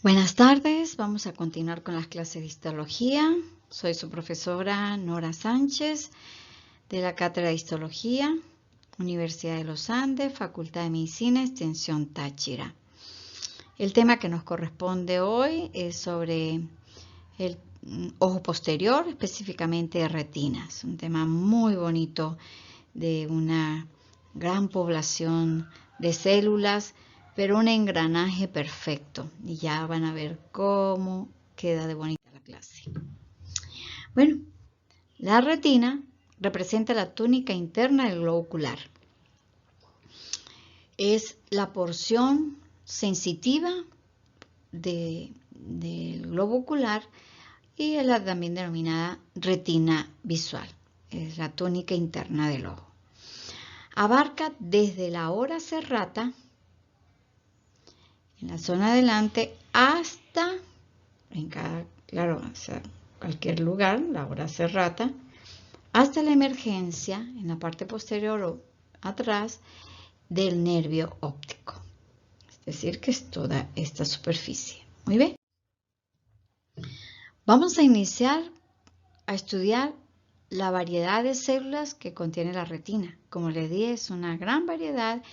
Buenas tardes, vamos a continuar con las clases de histología. Soy su profesora Nora Sánchez de la Cátedra de Histología, Universidad de los Andes, Facultad de Medicina, Extensión Táchira. El tema que nos corresponde hoy es sobre el ojo posterior, específicamente de retinas. Un tema muy bonito de una gran población de células, pero un engranaje perfecto. Y ya van a ver cómo queda de bonita la clase. Bueno, la retina representa la túnica interna del globo ocular. Es la porción sensitiva del globo ocular y es la también denominada retina visual. Es la túnica interna del ojo. Abarca desde la ora serrata, en la zona delante, hasta, cualquier lugar, la ora serrata, hasta la emergencia, en la parte posterior o atrás, del nervio óptico. Es decir, que es toda esta superficie. Muy bien. Vamos a iniciar a estudiar la variedad de células que contiene la retina. Como les dije, es una gran variedad.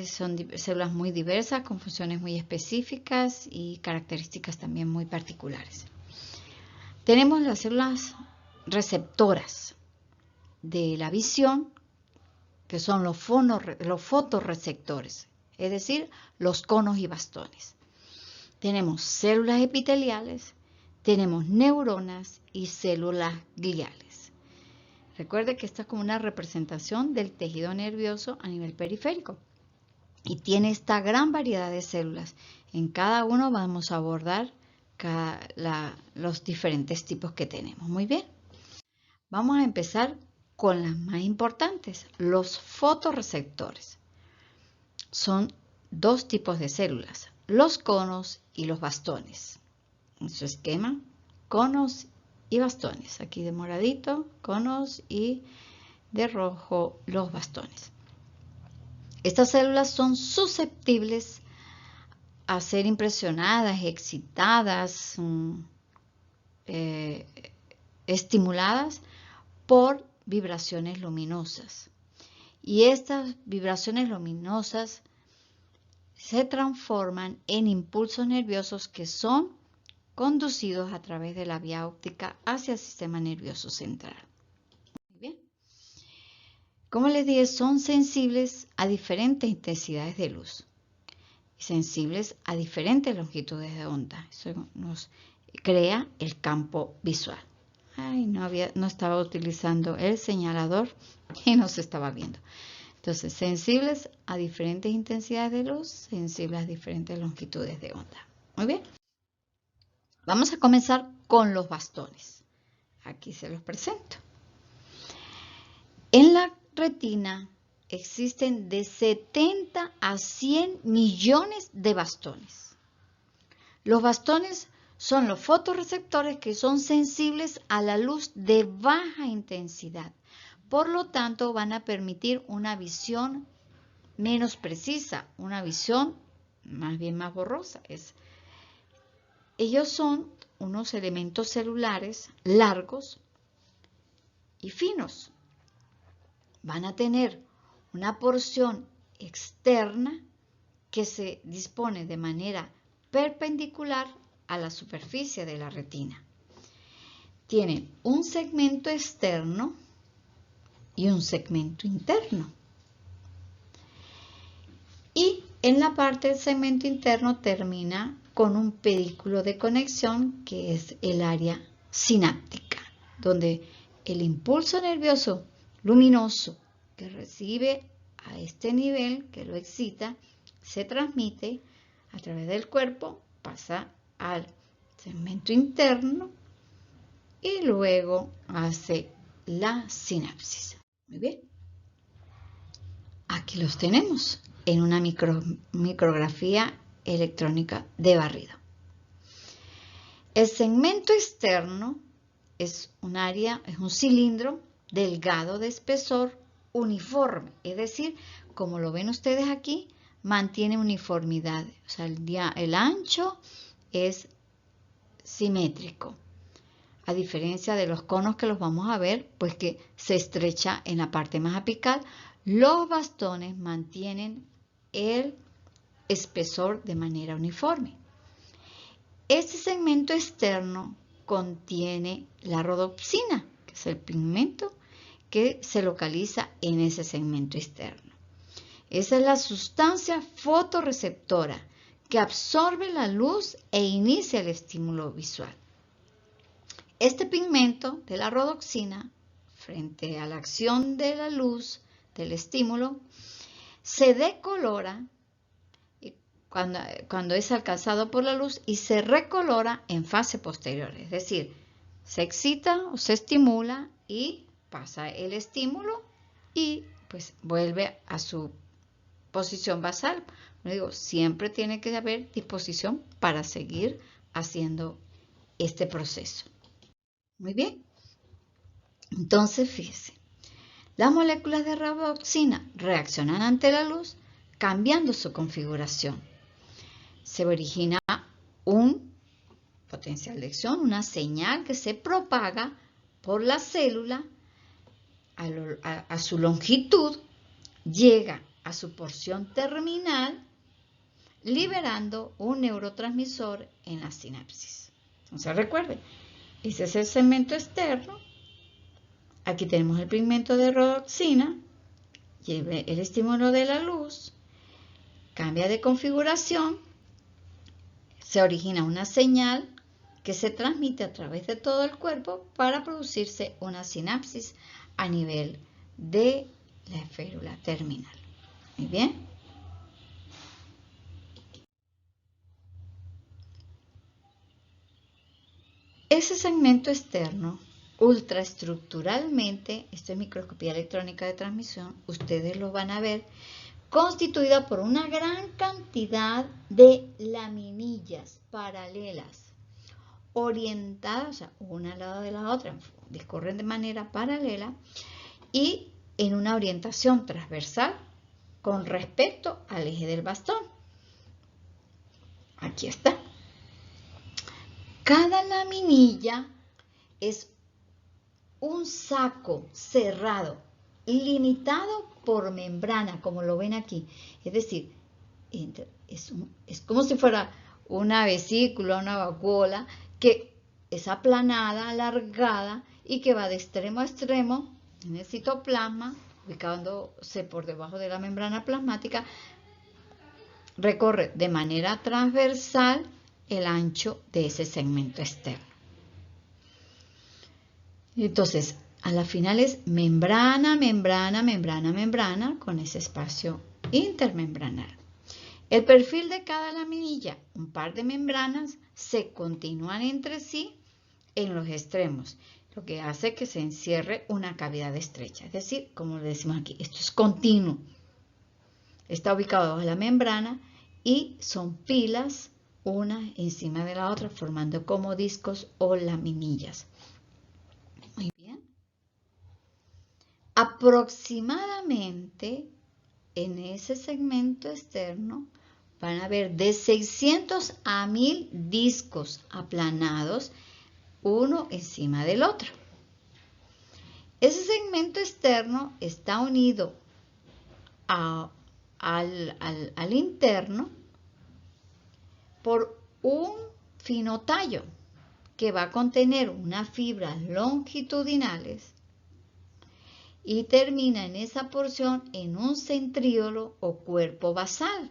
Son células muy diversas, con funciones muy específicas y características también muy particulares. Tenemos las células receptoras de la visión, que son los fotorreceptores, es decir, los conos y bastones. Tenemos células epiteliales, tenemos neuronas y células gliales. Recuerde que esta es como una representación del tejido nervioso a nivel periférico y tiene esta gran variedad de células. En cada uno vamos a abordar los diferentes tipos que tenemos. Muy bien. Vamos a empezar con las más importantes, los fotorreceptores. Son dos tipos de células, los conos y los bastones. En su esquema, conos y bastones. Aquí de moradito, conos, y de rojo, los bastones. Estas células son susceptibles a ser impresionadas, excitadas, estimuladas por vibraciones luminosas. Y estas vibraciones luminosas se transforman en impulsos nerviosos que son conducidos a través de la vía óptica hacia el sistema nervioso central. Muy bien. Como les dije, son sensibles a diferentes intensidades de luz y sensibles a diferentes longitudes de onda. Eso nos crea el campo visual. No estaba utilizando el señalador y no se estaba viendo. Entonces, sensibles a diferentes intensidades de luz, sensibles a diferentes longitudes de onda. Muy bien. Vamos a comenzar con los bastones. Aquí se los presento. En la retina existen de 70 a 100 millones de bastones. Los bastones son los fotorreceptores que son sensibles a la luz de baja intensidad. Por lo tanto, van a permitir una visión menos precisa, una visión más bien más borrosa. Ellos son unos elementos celulares largos y finos. Van a tener una porción externa que se dispone de manera perpendicular a la superficie de la retina. Tienen un segmento externo y un segmento interno. Y en la parte del segmento interno termina con un pedículo de conexión que es el área sináptica, donde el impulso nervioso luminoso que recibe a este nivel, que lo excita, se transmite a través del cuerpo, pasa al segmento interno y luego hace la sinapsis. Muy bien. Aquí los tenemos en una micrografía electrónica de barrido. El segmento externo es un área, es un cilindro delgado de espesor uniforme, es decir, como lo ven ustedes aquí, mantiene uniformidad, o sea, el ancho es simétrico, a diferencia de los conos que los vamos a ver, pues que se estrecha en la parte más apical. Los bastones mantienen el espesor de manera uniforme. Este segmento externo contiene la rodopsina, que es el pigmento que se localiza en ese segmento externo. Esa es la sustancia fotorreceptora que absorbe la luz e inicia el estímulo visual. Este pigmento de la rodopsina, frente a la acción de la luz del estímulo, se decolora cuando es alcanzado por la luz y se recolora en fase posterior, es decir, se excita o se estimula y pasa el estímulo y pues vuelve a su posición basal. Como digo, siempre tiene que haber disposición para seguir haciendo este proceso. Muy bien. Entonces, fíjense, las moléculas de rodopsina reaccionan ante la luz cambiando su configuración. Se origina un potencial de acción, una señal que se propaga por la célula a su longitud, llega a su porción terminal, liberando un neurotransmisor en la sinapsis. Entonces recuerden, ese es el segmento externo. Aquí tenemos el pigmento de rodopsina, lleva el estímulo de la luz, cambia de configuración, se origina una señal que se transmite a través de todo el cuerpo para producirse una sinapsis a nivel de la férula terminal. Muy bien. Ese segmento externo, ultraestructuralmente, esto es microscopía electrónica de transmisión, ustedes lo van a ver, constituida por una gran cantidad de laminillas paralelas, orientadas, o sea, una al lado de la otra, discurren de manera paralela y en una orientación transversal con respecto al eje del bastón. Aquí está. Cada laminilla es un saco cerrado, limitado por membrana, como lo ven aquí. Es decir, es como si fuera una vesícula, una vacuola, que es aplanada, alargada y que va de extremo a extremo en el citoplasma, ubicándose por debajo de la membrana plasmática, recorre de manera transversal el ancho de ese segmento externo. Entonces, a la final es membrana, membrana, membrana, membrana, con ese espacio intermembranal. El perfil de cada laminilla, un par de membranas, se continúan entre sí en los extremos, lo que hace que se encierre una cavidad estrecha. Es decir, como le decimos aquí, esto es continuo. Está ubicado bajo la membrana y son pilas, una encima de la otra, formando como discos o laminillas. Muy bien. Aproximadamente en ese segmento externo van a haber de 600 a 1000 discos aplanados, uno encima del otro. Ese segmento externo está unido al interno por un fino tallo que va a contener unas fibras longitudinales y termina en esa porción en un centríolo o cuerpo basal,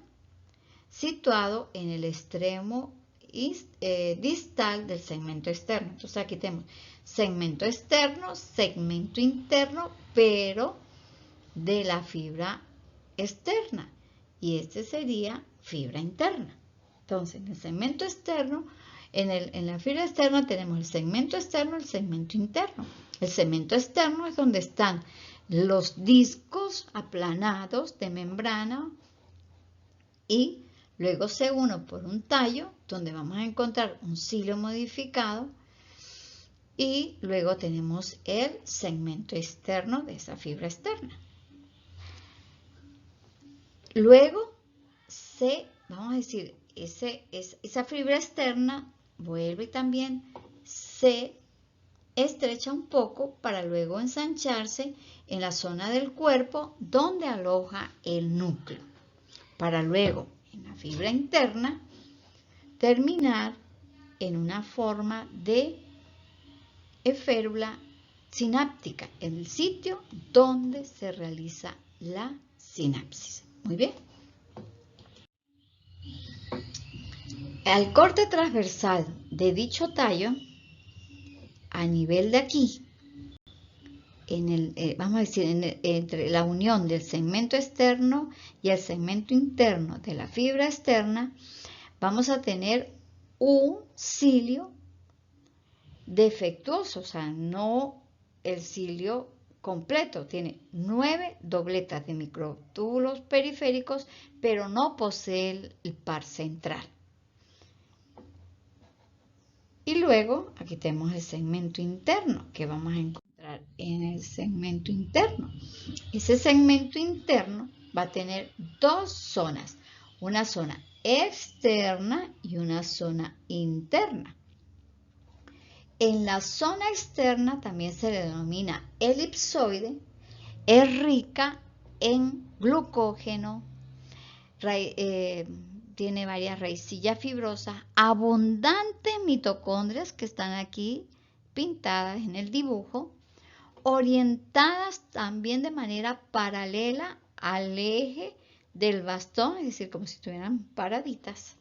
situado en el extremo distal del segmento externo. Entonces aquí tenemos segmento externo, segmento interno, pero de la fibra externa. Y este sería fibra interna. Entonces, en el segmento externo, en la fibra externa tenemos el segmento externo y el segmento interno. El segmento externo es donde están los discos aplanados de membrana y luego se une por un tallo donde vamos a encontrar un cilio modificado y luego tenemos el segmento externo de esa fibra externa. Luego vamos a decir, esa fibra externa vuelve también, se estrecha un poco para luego ensancharse en la zona del cuerpo donde aloja el núcleo, para luego en la fibra interna terminar en una forma de férula sináptica, en el sitio donde se realiza la sinapsis. Muy bien. Al corte transversal de dicho tallo, a nivel de aquí, vamos a decir, entre la unión del segmento externo y el segmento interno de la fibra externa, vamos a tener un cilio defectuoso, o sea, no el cilio completo, tiene 9 dobletas de microtúbulos periféricos, pero no posee el par central. Y luego aquí tenemos el segmento interno, que vamos a encontrar en el segmento interno. Ese segmento interno va a tener dos zonas, una zona externa y una zona interna. En la zona externa también se le denomina elipsoide, es rica en glucógeno, tiene varias raicillas fibrosas, abundantes mitocondrias que están aquí pintadas en el dibujo, orientadas también de manera paralela al eje del bastón, es decir, como si estuvieran paraditas.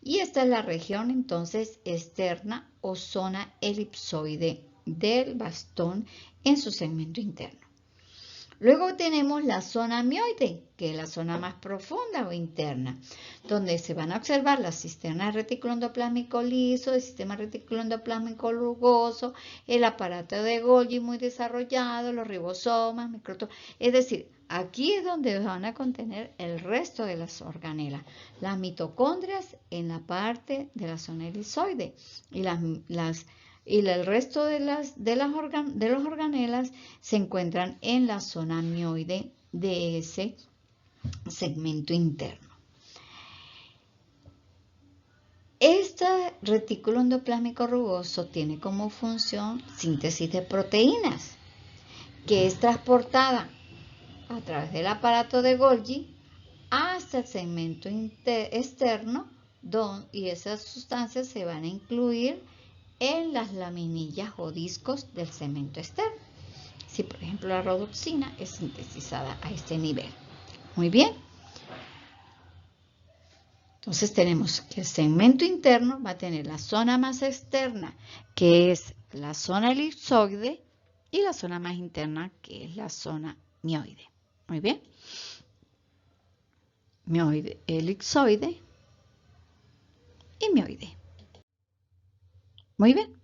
Y esta es la región entonces externa o zona elipsoide del bastón en su segmento interno. Luego tenemos la zona mioide, que es la zona más profunda o interna, donde se van a observar las cisternas reticuloendoplámico liso, el sistema reticuloendoplámico rugoso, el aparato de Golgi muy desarrollado, los ribosomas, es decir, aquí es donde van a contener el resto de las organelas, las mitocondrias en la parte de la zona elipsoide y el resto de los organelas se encuentran en la zona mioide de ese segmento interno. Este retículo endoplámico rugoso tiene como función síntesis de proteínas, que es transportada a través del aparato de Golgi hasta el segmento externo, y esas sustancias se van a incluir en las laminillas o discos del segmento externo. Si por ejemplo la rhodoxina es sintetizada a este nivel. Muy bien. Entonces tenemos que el segmento interno va a tener la zona más externa, que es la zona elipsoide, y la zona más interna, que es la zona mioide. Muy bien. Mioide, elipsoide y mioide. Muy bien.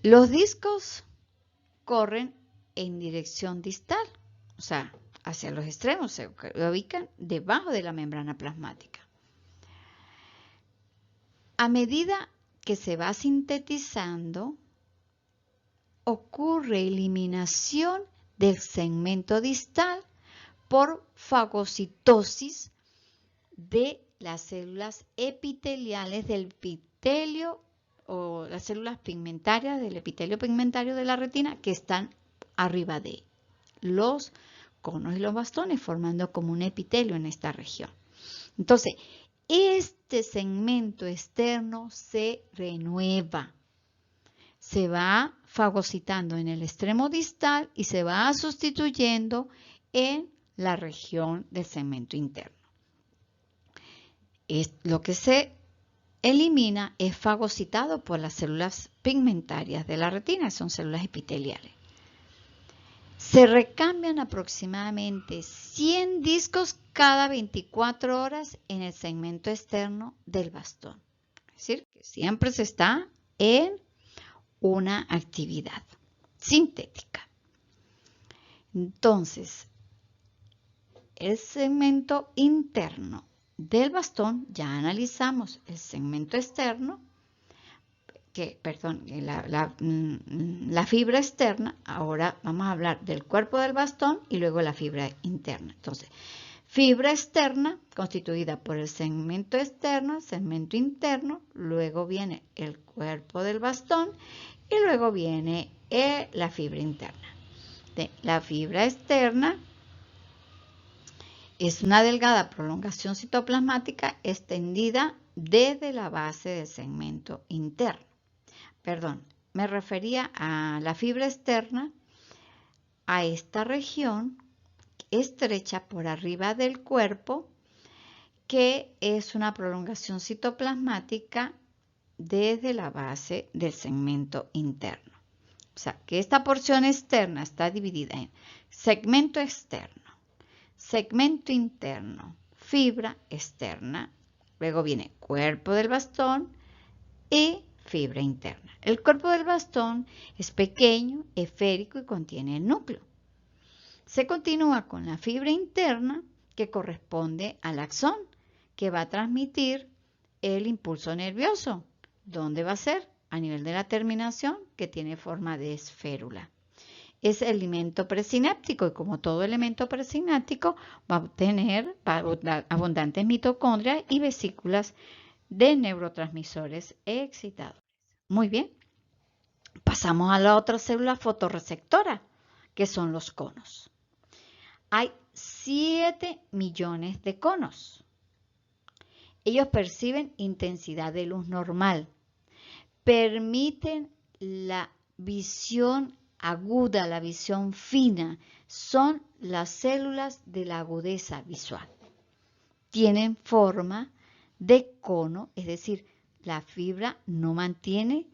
Los discos corren en dirección distal, o sea, hacia los extremos, se ubican debajo de la membrana plasmática. A medida que se va sintetizando, ocurre eliminación del segmento distal por fagocitosis de las células epiteliales del epitelio o las células pigmentarias del epitelio pigmentario de la retina que están arriba de los conos y los bastones, formando como un epitelio en esta región. Entonces, este segmento externo se renueva, se va fagocitando en el extremo distal y se va sustituyendo en la región del segmento interno. Lo que se elimina es fagocitado por las células pigmentarias de la retina, son células epiteliales. Se recambian aproximadamente 100 discos cada 24 horas en el segmento externo del bastón. Es decir, que siempre se está en una actividad sintética. Entonces, el segmento interno del bastón, ya analizamos el segmento externo, la fibra externa. Ahora vamos a hablar del cuerpo del bastón y luego la fibra interna. Entonces, Fibra externa, constituida por el segmento externo, el segmento interno, luego viene el cuerpo del bastón y luego viene la fibra interna. La fibra externa es una delgada prolongación citoplasmática extendida desde la base del segmento interno. Perdón, me refería a la fibra externa, a esta región estrecha por arriba del cuerpo, que es una prolongación citoplasmática desde la base del segmento interno. O sea, que esta porción externa está dividida en segmento externo, segmento interno, fibra externa, luego viene cuerpo del bastón y fibra interna. El cuerpo del bastón es pequeño, esférico y contiene el núcleo. Se continúa con la fibra interna, que corresponde al axón, que va a transmitir el impulso nervioso. ¿Dónde va a ser? A nivel de la terminación, que tiene forma de esférula. Es el elemento presináptico y como todo elemento presináptico va a tener abundantes mitocondrias y vesículas de neurotransmisores excitadores. Muy bien. Pasamos a la otra célula fotorreceptora, que son los conos. Hay 7 millones de conos. Ellos perciben intensidad de luz normal, permiten la visión aguda, la visión fina, son las células de la agudeza visual. Tienen forma de cono, es decir, la fibra no mantiene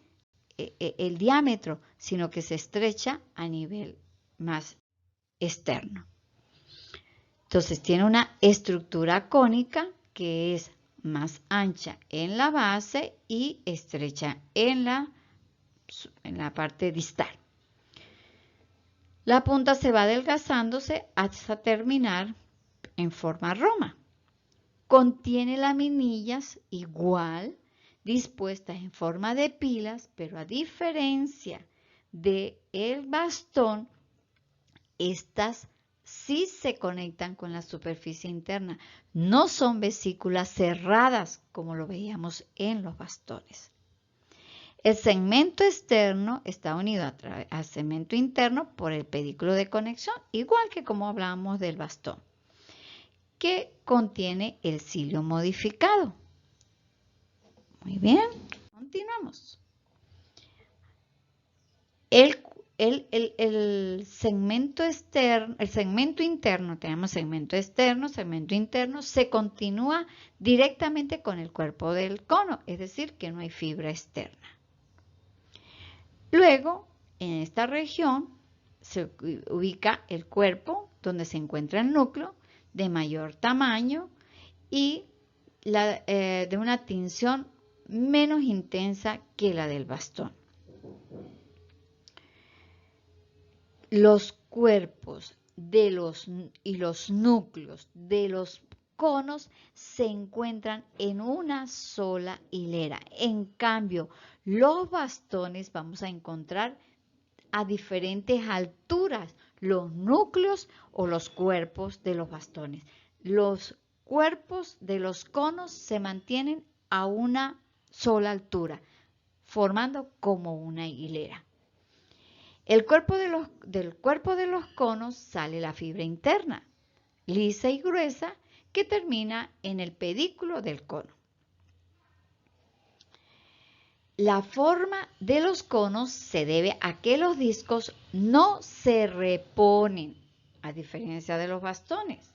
el diámetro, sino que se estrecha a nivel más externo. Entonces tiene una estructura cónica que es más ancha en la base y estrecha en la parte distal. La punta se va adelgazándose hasta terminar en forma roma. Contiene laminillas igual dispuestas en forma de pilas, pero a diferencia del bastón, estas sí se conectan con la superficie interna. No son vesículas cerradas como lo veíamos en los bastones. El segmento externo está unido al segmento interno por el pedículo de conexión, igual que como hablábamos del bastón, que contiene el cilio modificado. Muy bien, continuamos. El segmento externo, el segmento interno, tenemos segmento externo, segmento interno, se continúa directamente con el cuerpo del cono, es decir, que no hay fibra externa. Luego, en esta región se ubica el cuerpo, donde se encuentra el núcleo, de mayor tamaño y de una tinción menos intensa que la del bastón. Los cuerpos y los núcleos de los conos se encuentran en una sola hilera. En cambio, los bastones vamos a encontrar a diferentes alturas los núcleos o los cuerpos de los bastones. Los cuerpos de los conos se mantienen a una sola altura, formando como una hilera. Del cuerpo de los conos sale la fibra interna, lisa y gruesa, que termina en el pedículo del cono. La forma de los conos se debe a que los discos no se reponen, a diferencia de los bastones.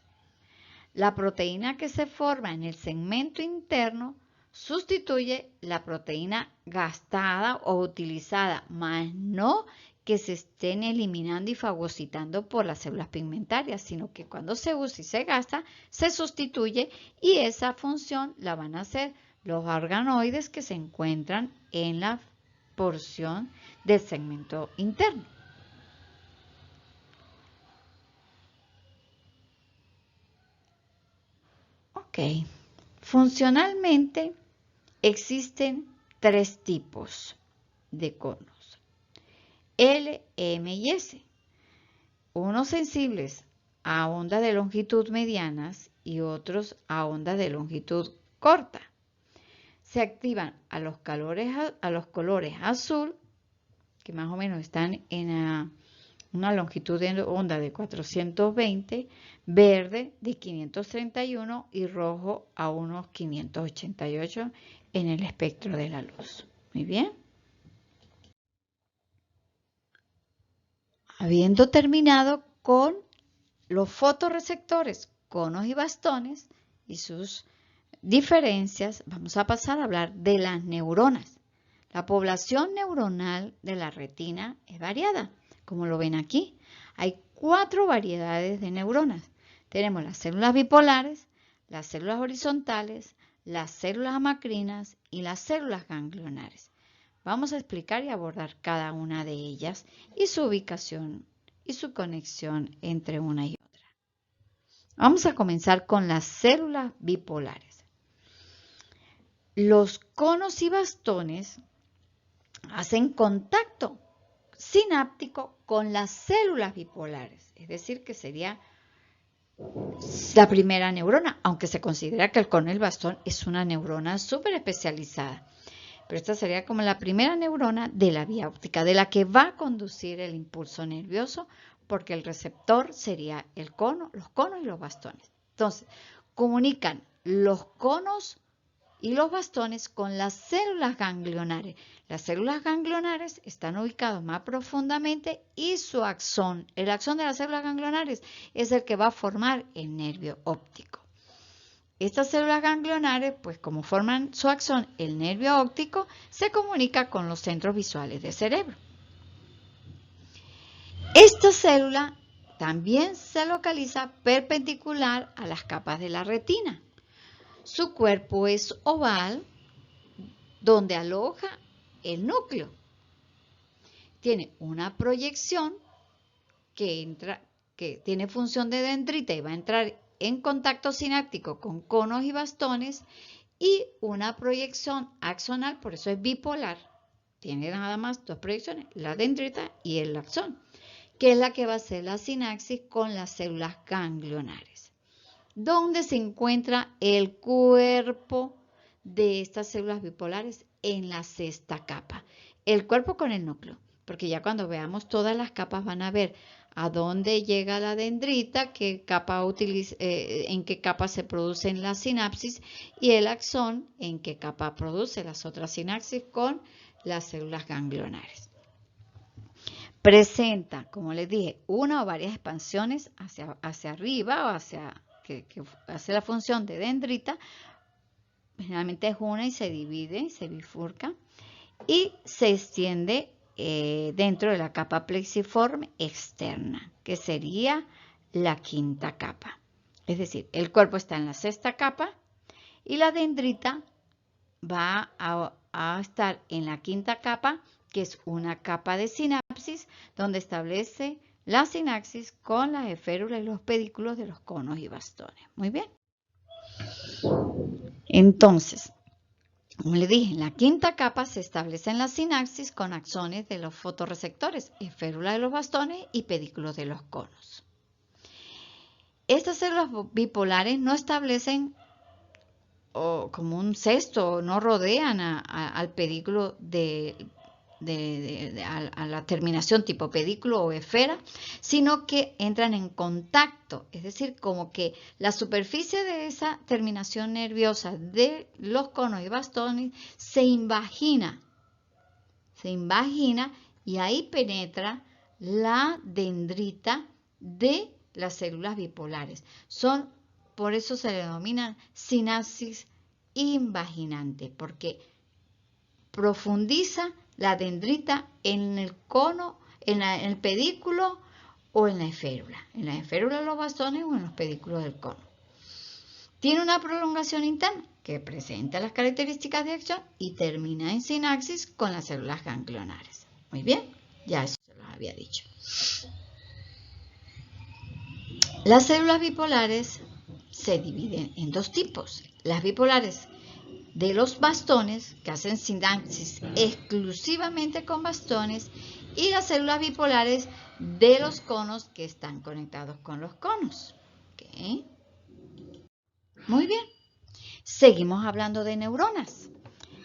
La proteína que se forma en el segmento interno sustituye la proteína gastada o utilizada, más no que se estén eliminando y fagocitando por las células pigmentarias, sino que cuando se usa y se gasta, se sustituye y esa función la van a hacer los organoides que se encuentran en la porción del segmento interno. Ok, funcionalmente existen 3 tipos de conos, L, M y S. Unos sensibles a ondas de longitud medianas y otros a ondas de longitud corta. Se activan a los colores azul, que más o menos están en una longitud de onda de 420, verde de 531 y rojo a unos 588 en el espectro de la luz. Muy bien. Habiendo terminado con los fotorreceptores, conos y bastones y sus diferencias, vamos a pasar a hablar de las neuronas. La población neuronal de la retina es variada, como lo ven aquí. Hay 4 variedades de neuronas. Tenemos las células bipolares, las células horizontales, las células amacrinas y las células ganglionares. Vamos a explicar y abordar cada una de ellas y su ubicación y su conexión entre una y otra. Vamos a comenzar con las células bipolares. Los conos y bastones hacen contacto sináptico con las células bipolares, es decir, que sería la primera neurona, aunque se considera que el cono y el bastón es una neurona súper especializada. Pero esta sería como la primera neurona de la vía óptica, de la que va a conducir el impulso nervioso, porque el receptor sería el cono, los conos y los bastones. Entonces, comunican los conos y los bastones con las células ganglionares. Las células ganglionares están ubicadas más profundamente y su axón, el axón de las células ganglionares, es el que va a formar el nervio óptico. Estas células ganglionares, pues como forman su axón, el nervio óptico, se comunica con los centros visuales del cerebro. Esta célula también se localiza perpendicular a las capas de la retina. Su cuerpo es oval, donde aloja el núcleo. Tiene una proyección que tiene función de dendrita y va a entrar en contacto sináptico con conos y bastones, y una proyección axonal, por eso es bipolar. Tiene nada más 2 proyecciones, la dendrita y el axón, que es la que va a hacer la sinapsis con las células ganglionares. ¿Dónde se encuentra el cuerpo de estas células bipolares? En la 6ª capa. El cuerpo con el núcleo, porque ya cuando veamos todas las capas van a ver a dónde llega la dendrita, en qué capa se producen las sinapsis, y el axón en qué capa produce las otras sinapsis con las células ganglionares. Presenta, como les dije, una o varias expansiones hacia arriba o que hace la función de dendrita. Generalmente es una y se divide, se bifurca y se extiende dentro de la capa plexiforme externa, que sería la 5ª capa. Es decir, el cuerpo está en la 6ª capa y la dendrita va a estar en la 5ª capa, que es una capa de sinapsis, donde establece la sinapsis con las esférulas y los pedículos de los conos y bastones. Muy bien. Entonces, como les dije, en la 5ª capa se establecen las sinapsis con axones de los fotorreceptores, esférulas de los bastones y pedículos de los conos. Estas células bipolares no establecen como un cesto, no rodean al pedículo a la terminación tipo pedículo o esfera, sino que entran en contacto, es decir, como que la superficie de esa terminación nerviosa de los conos y bastones se invagina y ahí penetra la dendrita de las células bipolares. Por eso se le denominan sinapsis invaginante, porque profundiza la dendrita en el cono, en el pedículo o en la esférula de los bastones o en los pedículos del cono. Tiene una prolongación interna que presenta las características de acción y termina en sinapsis con las células ganglionares. Muy bien, ya eso se los había dicho. Las células bipolares se dividen en 2 tipos. Las bipolares de los bastones, que hacen sinapsis exclusivamente con bastones, y las células bipolares de los conos, que están conectados con los conos. ¿Okay? Muy bien. Seguimos hablando de neuronas.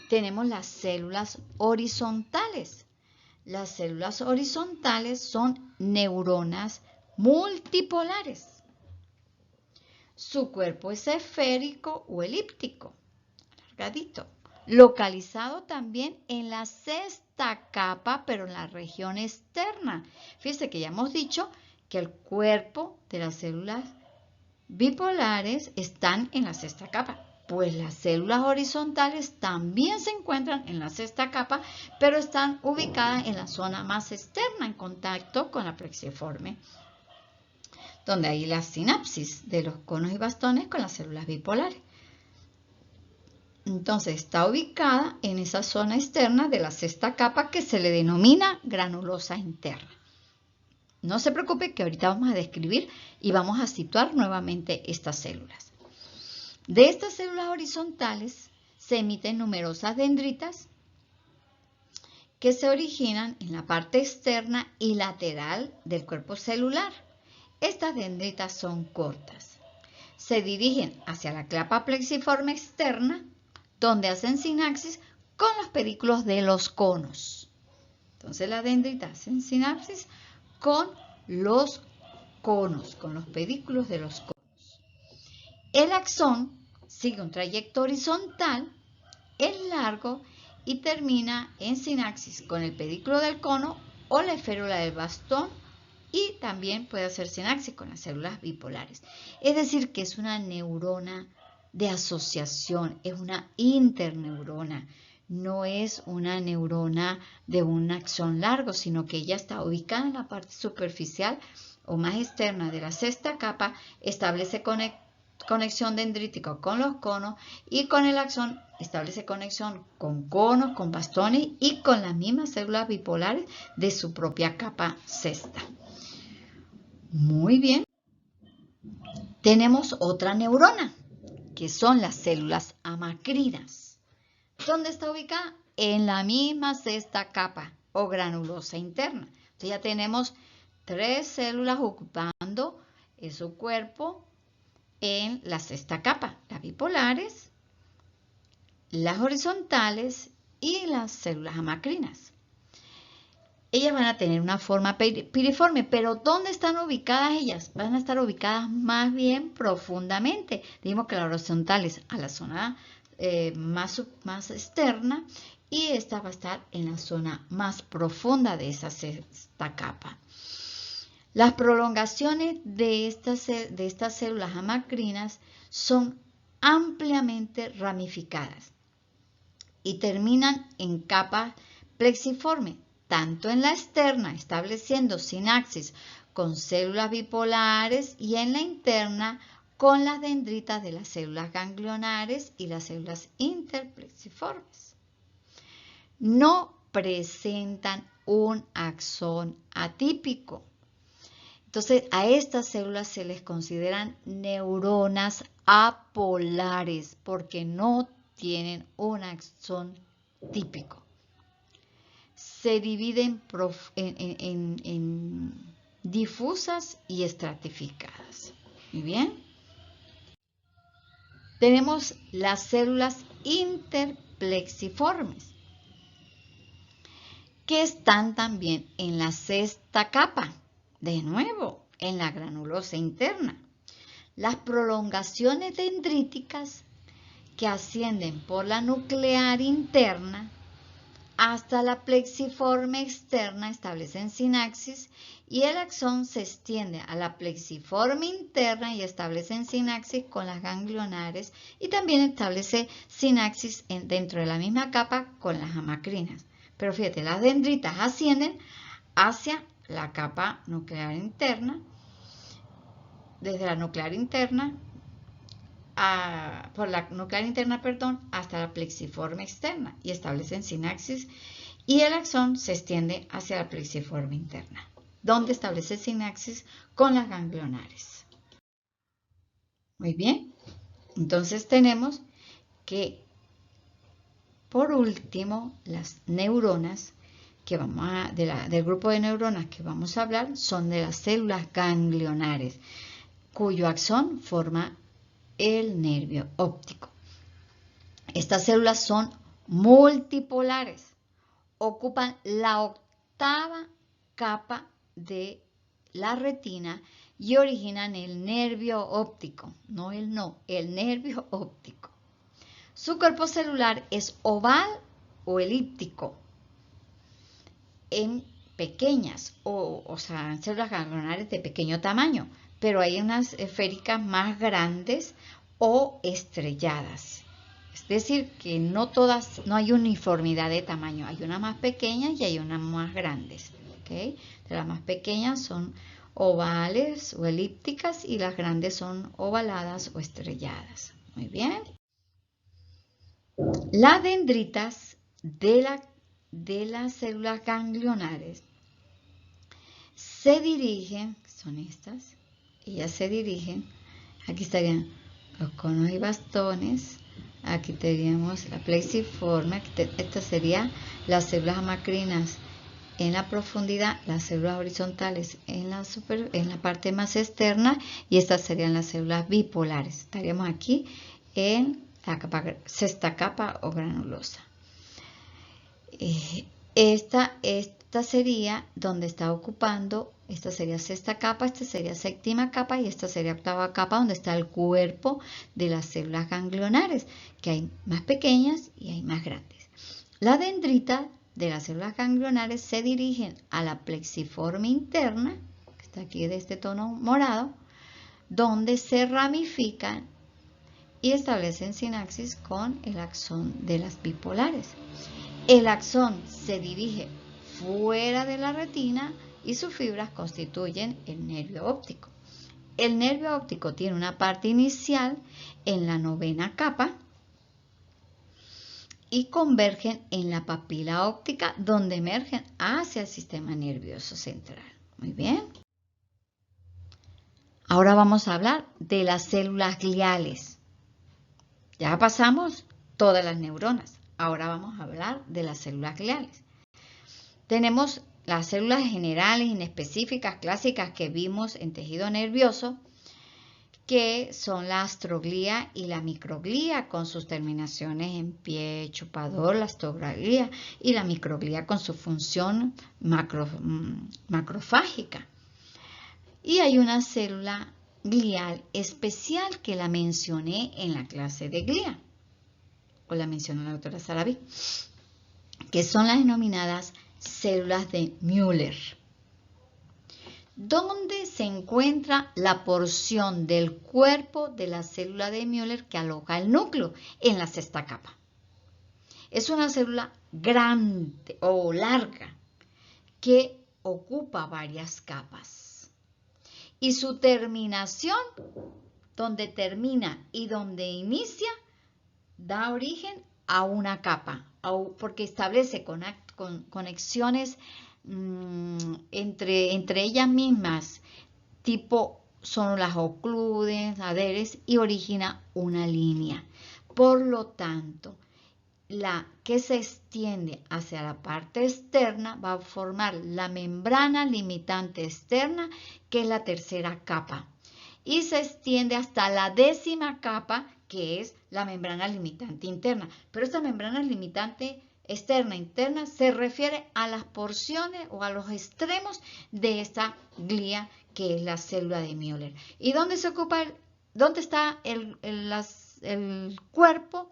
Tenemos las células horizontales. Las células horizontales son neuronas multipolares. Su cuerpo es esférico o elíptico, alargadito, localizado también en la sexta capa, pero en la región externa. Fíjense que ya hemos dicho que el cuerpo de las células bipolares están en la sexta capa. Pues las células horizontales también se encuentran en la sexta capa, pero están ubicadas en la zona más externa, en contacto con la plexiforme, donde hay la sinapsis de los conos y bastones con las células bipolares. Entonces está ubicada en esa zona externa de la sexta capa que se le denomina granulosa interna. No se preocupe que ahorita vamos a describir y vamos a situar nuevamente estas células. De estas células horizontales se emiten numerosas dendritas que se originan en la parte externa y lateral del cuerpo celular. Estas dendritas son cortas. Se dirigen hacia la capa plexiforme externa, donde hacen sinapsis con los pedículos de los conos. Entonces las dendritas hacen sinapsis con los conos, con los pedículos de los conos. El axón sigue un trayecto horizontal, es largo y termina en sinapsis con el pedículo del cono o la esférula del bastón, y también puede hacer sinapsis con las células bipolares. Es decir, que es una neurona de asociación, es una interneurona. No es una neurona de un axón largo, sino que ella está ubicada en la parte superficial o más externa de la sexta capa, establece conexión dendrítica con los conos, y con el axón establece conexión con conos, con bastones y con las mismas células bipolares de su propia capa sexta. Muy bien. Tenemos otra neurona, que son las células amacrinas. ¿Dónde está ubicada? En la misma sexta capa o granulosa interna. Entonces ya tenemos 3 células ocupando su cuerpo en la sexta capa: las bipolares, las horizontales y las células amacrinas. Ellas van a tener una forma piriforme, pero ¿dónde están ubicadas ellas? Van a estar ubicadas más bien profundamente. Dijimos que las horizontales a la zona más externa, y esta va a estar en la zona más profunda de esa sexta capa. Las prolongaciones de estas células amacrinas son ampliamente ramificadas y terminan en capas plexiformes, tanto en la externa, estableciendo sinapsis con células bipolares, y en la interna con las dendritas de las células ganglionares y las células interplexiformes. No presentan un axón atípico. Entonces, a estas células se les consideran neuronas apolares porque no tienen un axón típico. Se dividen en difusas y estratificadas. Muy bien. Tenemos las células interplexiformes, que están también en la sexta capa, de nuevo, en la granulosa interna. Las prolongaciones dendríticas que ascienden por la nuclear interna hasta la plexiforme externa establecen sinapsis, y el axón se extiende a la plexiforme interna y establecen sinapsis con las ganglionares, y también establece sinapsis dentro de la misma capa con las amacrinas. Pero fíjate, las dendritas ascienden hacia la capa nuclear interna, desde la nuclear interna, por la nuclear interna, hasta la plexiforme externa, y establecen sinapsis, y el axón se extiende hacia la plexiforme interna, donde establece sinapsis con las ganglionares. Muy bien, entonces tenemos que, por último, las neuronas que del grupo de neuronas que vamos a hablar son de las células ganglionares, cuyo axón forma el nervio óptico. Estas células son multipolares, ocupan la octava capa de la retina y originan el nervio óptico, el nervio óptico. Su cuerpo celular es oval o elíptico en pequeñas, o sea, células ganglionares de pequeño tamaño, pero hay unas esféricas más grandes o estrelladas. Es decir, que no hay uniformidad de tamaño, hay unas más pequeñas y hay unas más grandes. ¿Okay? Las más pequeñas son ovales o elípticas y las grandes son ovaladas o estrelladas. Muy bien. Las dendritas de las células ganglionares se dirigen, son estas, ellas se dirigen, aquí estarían los conos y bastones, aquí tendríamos la plexiforme, esta sería las células amacrinas en la profundidad, las células horizontales en la parte más externa y estas serían las células bipolares. Estaríamos aquí en la sexta capa o granulosa. Esta sería donde está ocupando, esta sería sexta capa, esta sería séptima capa y esta sería octava capa donde está el cuerpo de las células ganglionares, que hay más pequeñas y hay más grandes. La dendrita de las células ganglionares se dirigen a la plexiforme interna, que está aquí de este tono morado, donde se ramifican y establecen sinapsis con el axón de las bipolares. El axón se dirige fuera de la retina y sus fibras constituyen el nervio óptico. El nervio óptico tiene una parte inicial en la novena capa y convergen en la papila óptica donde emergen hacia el sistema nervioso central. Muy bien. Ahora vamos a hablar de las células gliales. Ya pasamos todas las neuronas. Ahora vamos a hablar de las células gliales. Tenemos las células generales, inespecíficas, clásicas que vimos en tejido nervioso, que son la astroglía y la microglía con sus terminaciones en pie, chupador, la astroglía y la microglía con su función macrofágica. Y hay una célula glial especial que la mencioné en la clase de glía, o la mencionó la doctora Sarabí, que son las denominadas células de Müller, donde se encuentra la porción del cuerpo de la célula de Müller que aloja el núcleo en la sexta capa. Es una célula grande o larga que ocupa varias capas. Y su terminación, donde termina y donde inicia, da origen a una capa, porque establece conexiones entre ellas mismas, tipo son las ocludes, adheres, y origina una línea. Por lo tanto, la que se extiende hacia la parte externa va a formar la membrana limitante externa, que es la tercera capa, y se extiende hasta la décima capa, que es la membrana limitante interna. Pero esta membrana limitante externa e interna se refiere a las porciones o a los extremos de esta glía, que es la célula de Müller. ¿Y dónde está el cuerpo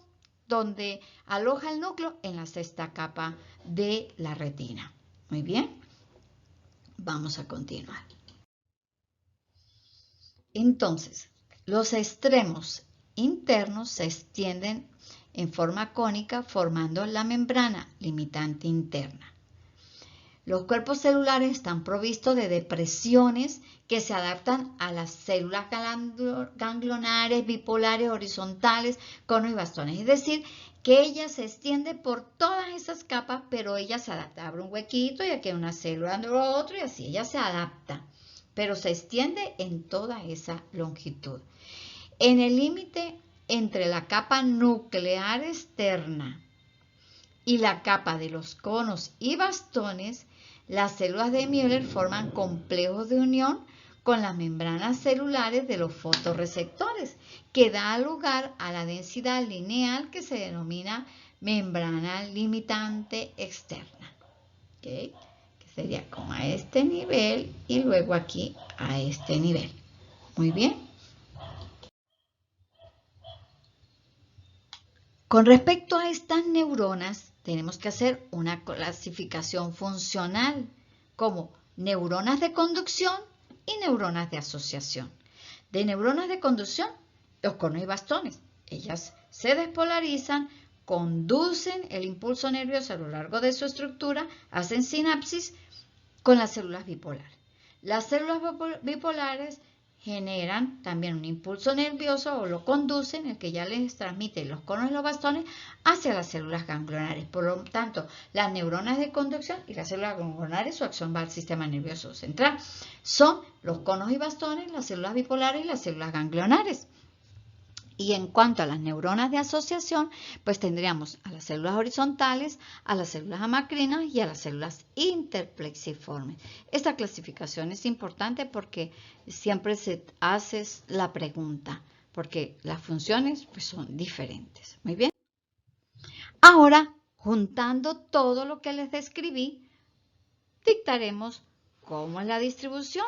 donde aloja el núcleo? En la sexta capa de la retina. Muy bien, vamos a continuar. Entonces, los extremos internos se extienden en forma cónica formando la membrana limitante interna. Los cuerpos celulares están provistos de depresiones que se adaptan a las células ganglionares, bipolares, horizontales, conos y bastones. Es decir, que ella se extiende por todas esas capas, pero ella se adapta. Abre un huequito y aquí hay una célula, otro y así ella se adapta, pero se extiende en toda esa longitud. En el límite entre la capa nuclear externa y la capa de los conos y bastones, las células de Müller forman complejos de unión con las membranas celulares de los fotorreceptores, que da lugar a la densidad lineal que se denomina membrana limitante externa. ¿Okay? Que sería como a este nivel y luego aquí a este nivel. Muy bien. Con respecto a estas neuronas, tenemos que hacer una clasificación funcional como neuronas de conducción y neuronas de asociación. De neuronas de conducción, los conos y bastones. Ellas se despolarizan, conducen el impulso nervioso a lo largo de su estructura, hacen sinapsis con las células bipolares. Las células bipolares generan también un impulso nervioso o lo conducen, el que ya les transmite los conos y los bastones, hacia las células ganglionares. Por lo tanto, las neuronas de conducción y las células ganglionares, su acción va al sistema nervioso central. Son los conos y bastones, las células bipolares y las células ganglionares. Y en cuanto a las neuronas de asociación, pues tendríamos a las células horizontales, a las células amacrinas y a las células interplexiformes. Esta clasificación es importante porque siempre se hace la pregunta, porque las funciones pues, son diferentes. Muy bien. Ahora, juntando todo lo que les describí, dictaremos cómo es la distribución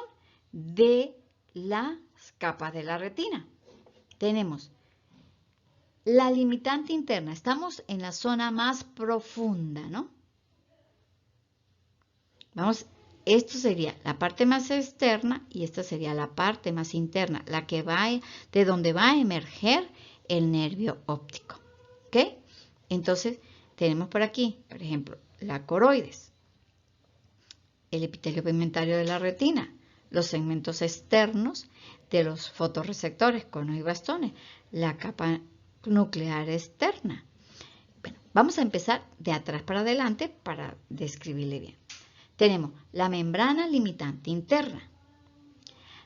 de las capas de la retina. Tenemos la limitante interna, estamos en la zona más profunda, ¿no? Vamos, esto sería la parte más externa y esta sería la parte más interna, la que va de donde va a emerger el nervio óptico, ¿ok? Entonces, tenemos por aquí, por ejemplo, la coroides, el epitelio pigmentario de la retina, los segmentos externos de los fotorreceptores, conos y bastones, la capa nuclear externa. Bueno, vamos a empezar de atrás para adelante para describirle bien. Tenemos la membrana limitante interna,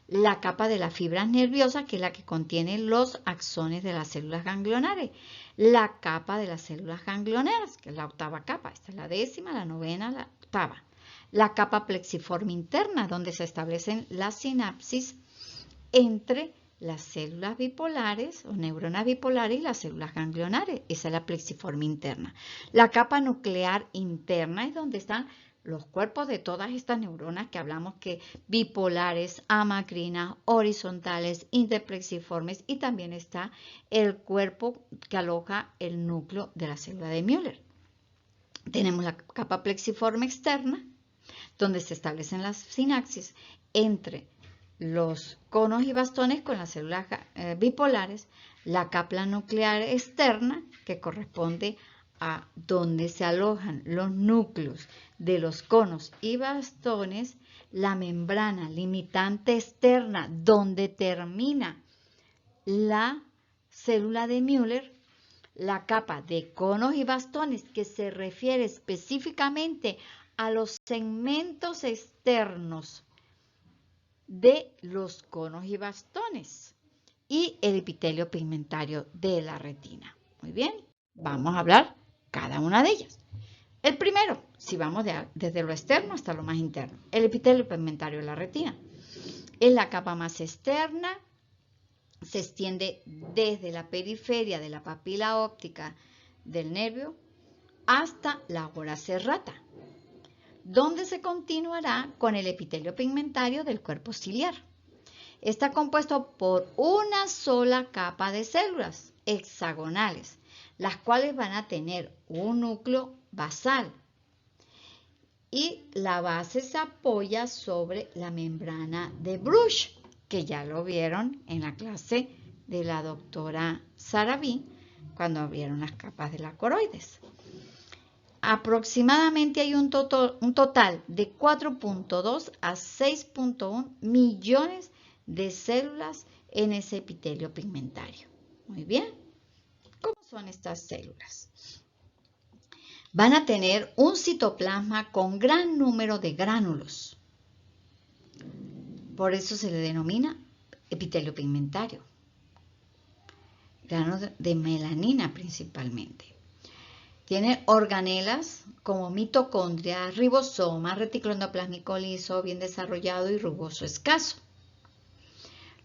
la capa de las fibras nerviosas, que es la que contiene los axones de las células ganglionares, la capa de las células ganglionares, que es la octava capa, esta es la décima, la novena, la octava, la capa plexiforme interna, donde se establecen las sinapsis entre las células bipolares o neuronas bipolares y las células ganglionares. Esa es la plexiforme interna. La capa nuclear interna es donde están los cuerpos de todas estas neuronas que hablamos, que bipolares, amacrinas, horizontales, interplexiformes, y también está el cuerpo que aloja el núcleo de la célula de Müller. Tenemos la capa plexiforme externa, donde se establecen las sinapsis entre los conos y bastones con las células bipolares, la capa nuclear externa, que corresponde a donde se alojan los núcleos de los conos y bastones, la membrana limitante externa, donde termina la célula de Müller, la capa de conos y bastones, que se refiere específicamente a los segmentos externos de los conos y bastones, y el epitelio pigmentario de la retina. Muy bien, vamos a hablar cada una de ellas. El primero, si vamos desde lo externo hasta lo más interno, el epitelio pigmentario de la retina. Es la capa más externa, se extiende desde la periferia de la papila óptica del nervio hasta la hora serrata, donde se continuará con el epitelio pigmentario del cuerpo ciliar. Está compuesto por una sola capa de células hexagonales, las cuales van a tener un núcleo basal, y la base se apoya sobre la membrana de Bruch, que ya lo vieron en la clase de la doctora Sarabí cuando vieron las capas de la coroides. Aproximadamente hay un total de 4.2 a 6.1 millones de células en ese epitelio pigmentario. Muy bien. ¿Cómo son estas células? Van a tener un citoplasma con gran número de gránulos. Por eso se le denomina epitelio pigmentario. Granos de melanina principalmente. Tiene organelas como mitocondria, ribosoma, retículo endoplasmico liso, bien desarrollado y rugoso escaso.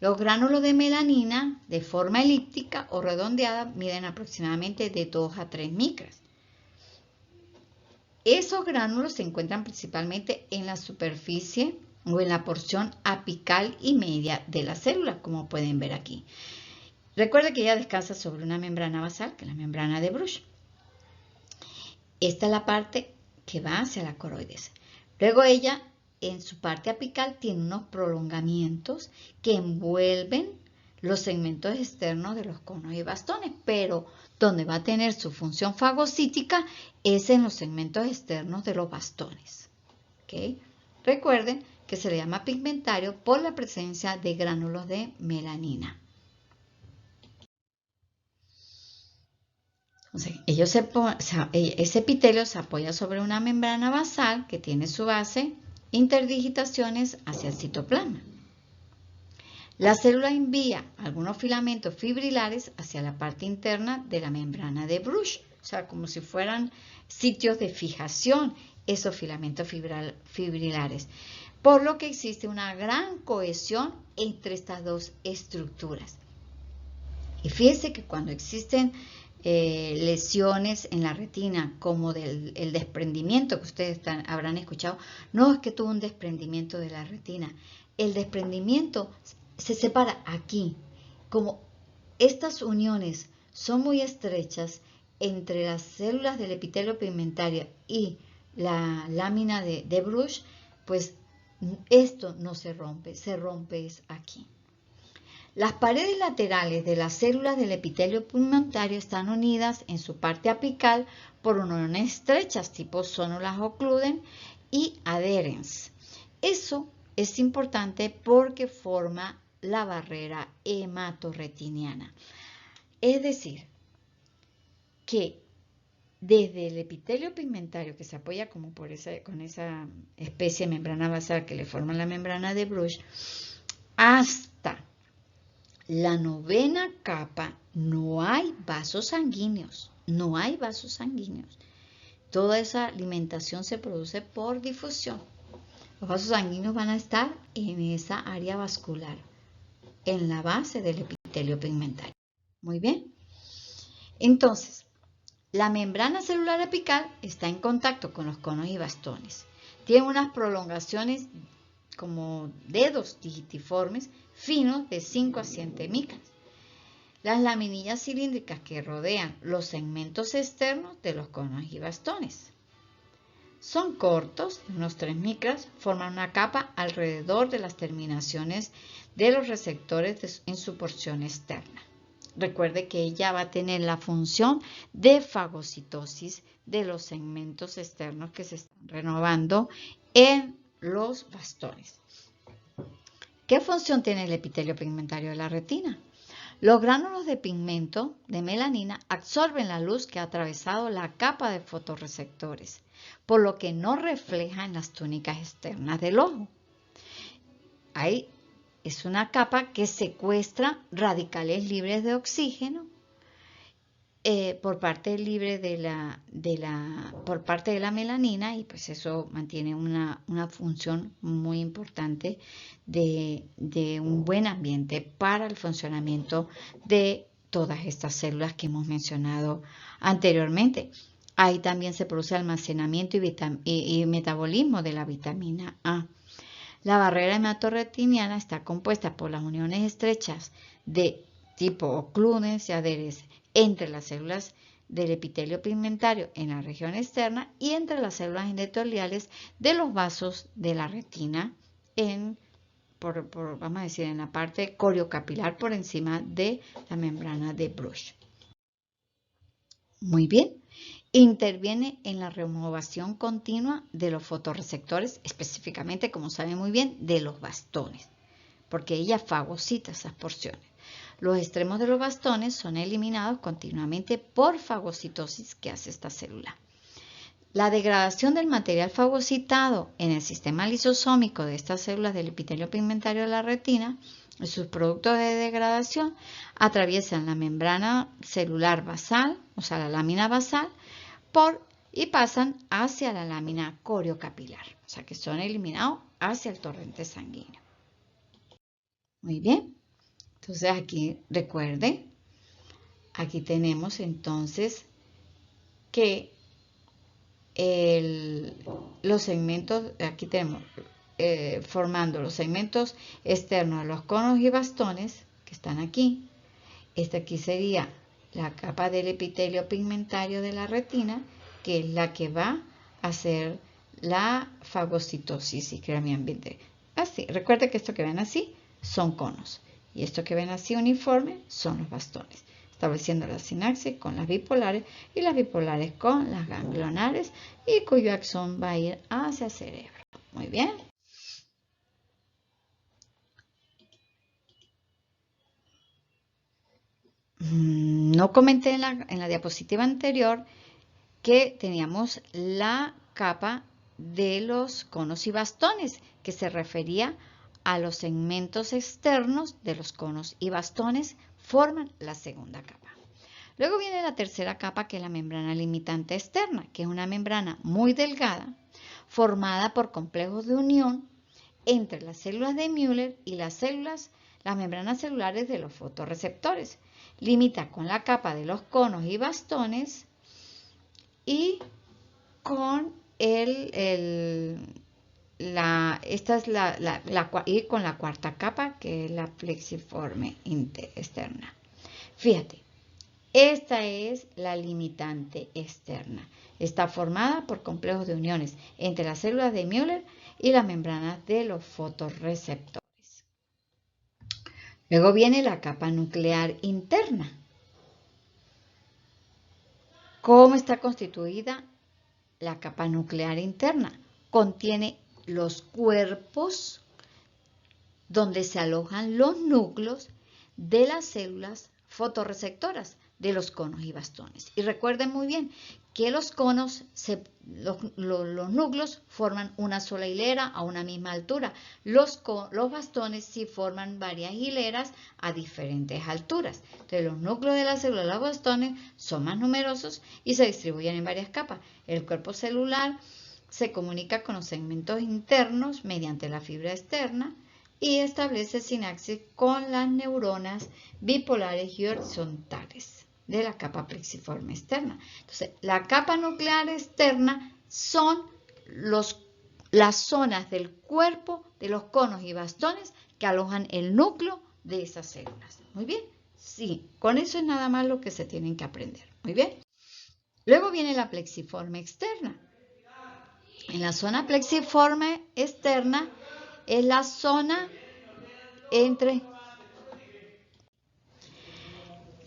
Los gránulos de melanina de forma elíptica o redondeada miden aproximadamente de 2 a 3 micras. Esos gránulos se encuentran principalmente en la superficie o en la porción apical y media de la célula, como pueden ver aquí. Recuerda que ella descansa sobre una membrana basal, que es la membrana de Bruch. Esta es la parte que va hacia la coroides. Luego ella, en su parte apical, tiene unos prolongamientos que envuelven los segmentos externos de los conos y bastones, pero donde va a tener su función fagocítica es en los segmentos externos de los bastones. ¿Okay? Recuerden que se le llama pigmentario por la presencia de gránulos de melanina. Entonces, ese epitelio se apoya sobre una membrana basal que tiene su base interdigitaciones hacia el citoplasma. La célula envía algunos filamentos fibrilares hacia la parte interna de la membrana de Bruch, o sea, como si fueran sitios de fijación esos filamentos fibrilares, por lo que existe una gran cohesión entre estas dos estructuras. Y fíjense que cuando existen lesiones en la retina, como el desprendimiento que ustedes habrán escuchado, no es que tuvo un desprendimiento de la retina, el desprendimiento se separa aquí, como estas uniones son muy estrechas entre las células del epitelio pigmentario y la lámina de Bruch, pues esto no se rompe es aquí. Las paredes laterales de las células del epitelio pigmentario están unidas en su parte apical por uniones estrechas tipo Sonolas Occludens y Adherens. Eso es importante porque forma la barrera hematorretiniana. Es decir, que desde el epitelio pigmentario que se apoya como con esa especie de membrana basal que le forma la membrana de Bruch, hasta la novena capa no hay vasos sanguíneos, Toda esa alimentación se produce por difusión. Los vasos sanguíneos van a estar en esa área vascular, en la base del epitelio pigmentario. Muy bien. Entonces, la membrana celular apical está en contacto con los conos y bastones. Tiene unas prolongaciones como dedos digitiformes finos de 5 a 7 micras. Las laminillas cilíndricas que rodean los segmentos externos de los conos y bastones son cortos, de unos 3 micras, forman una capa alrededor de las terminaciones de los receptores en su porción externa. Recuerde que ella va a tener la función de fagocitosis de los segmentos externos que se están renovando en los bastones. ¿Qué función tiene el epitelio pigmentario de la retina? Los gránulos de pigmento de melanina absorben la luz que ha atravesado la capa de fotorreceptores, por lo que no refleja en las túnicas externas del ojo. Ahí es una capa que secuestra radicales libres de oxígeno por parte de la melanina, y pues eso mantiene una función muy importante de un buen ambiente para el funcionamiento de todas estas células que hemos mencionado anteriormente. Ahí también se produce almacenamiento y metabolismo de la vitamina A. La barrera hematorretiniana está compuesta por las uniones estrechas de tipo Occludens y Adherens entre las células del epitelio pigmentario en la región externa y entre las células endoteliales de los vasos de la retina vamos a decir, en la parte coriocapilar por encima de la membrana de Bruch. Muy bien. Interviene en la renovación continua de los fotorreceptores, específicamente, como saben muy bien, de los bastones, porque ella fagocita esas porciones. Los extremos de los bastones son eliminados continuamente por fagocitosis que hace esta célula. La degradación del material fagocitado en el sistema lisosómico de estas células del epitelio pigmentario de la retina, sus productos de degradación atraviesan la membrana celular basal, o sea, la lámina basal, y pasan hacia la lámina coriocapilar, o sea, que son eliminados hacia el torrente sanguíneo. Muy bien. Entonces aquí, recuerden, aquí tenemos entonces que los segmentos, aquí tenemos formando los segmentos externos de los conos y bastones que están aquí. Esta aquí sería la capa del epitelio pigmentario de la retina, que es la que va a hacer la fagocitosis y creamiento ambiente. Así, recuerden que esto que ven así son conos y esto que ven así uniforme son los bastones, estableciendo la sinapsis con las bipolares y las bipolares con las ganglionares y cuyo axón va a ir hacia el cerebro. Muy bien. No comenté en la diapositiva anterior que teníamos la capa de los conos y bastones, que se refería a los segmentos externos de los conos y bastones, forman la segunda capa. Luego viene la tercera capa, que es la membrana limitante externa, que es una membrana muy delgada, formada por complejos de unión entre las células de Müller y las membranas celulares de los fotorreceptores. Limita con la capa de los conos y bastones y con con la cuarta capa, que es la plexiforme externa. Fíjate, esta es la limitante externa. Está formada por complejos de uniones entre las células de Müller y las membranas de los fotorreceptores. Luego viene la capa nuclear interna. ¿Cómo está constituida la capa nuclear interna? Contiene los cuerpos donde se alojan los núcleos de las células fotorreceptoras de los conos y bastones. Y recuerden muy bien que los conos, los núcleos forman una sola hilera a una misma altura. Los bastones sí forman varias hileras a diferentes alturas. Entonces los núcleos de las células de los bastones son más numerosos y se distribuyen en varias capas. El cuerpo celular se comunica con los segmentos internos mediante la fibra externa y establece sinapsis con las neuronas bipolares y horizontales de la capa plexiforme externa. Entonces, la capa nuclear externa son las zonas del cuerpo de los conos y bastones que alojan el núcleo de esas células. ¿Muy bien? Sí, con eso es nada más lo que se tienen que aprender. ¿Muy bien? Luego viene la plexiforme externa. En la zona plexiforme externa es la zona entre...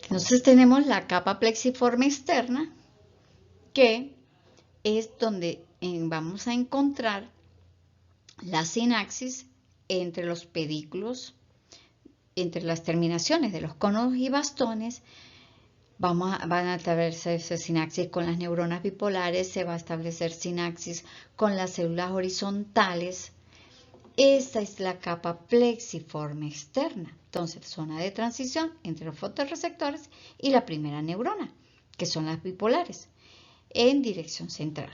Entonces tenemos la capa plexiforme externa, que es donde vamos a encontrar la sinapsis entre los pedículos, entre las terminaciones de los conos y bastones. Van a establecerse sinapsis con las neuronas bipolares, se va a establecer sinapsis con las células horizontales. Esta es la capa plexiforme externa. Entonces, zona de transición entre los fotorreceptores y la primera neurona, que son las bipolares, en dirección central.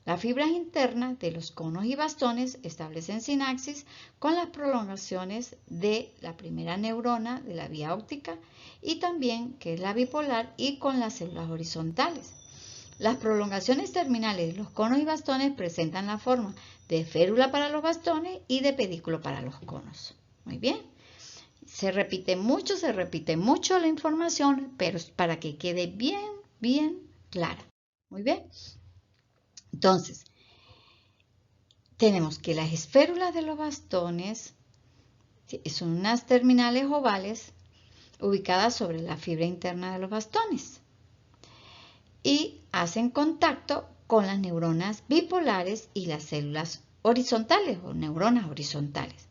Las fibras internas de los conos y bastones establecen sinapsis con las prolongaciones de la primera neurona de la vía óptica y también, que es la bipolar, y con las células horizontales. Las prolongaciones terminales de los conos y bastones presentan la forma de férula para los bastones y de pedículo para los conos. Muy bien. Se repite mucho la información, pero es para que quede bien clara. Muy bien. Entonces, tenemos que las esférulas de los bastones son unas terminales ovales ubicadas sobre la fibra interna de los bastones y hacen contacto con las neuronas bipolares y las células horizontales o neuronas horizontales.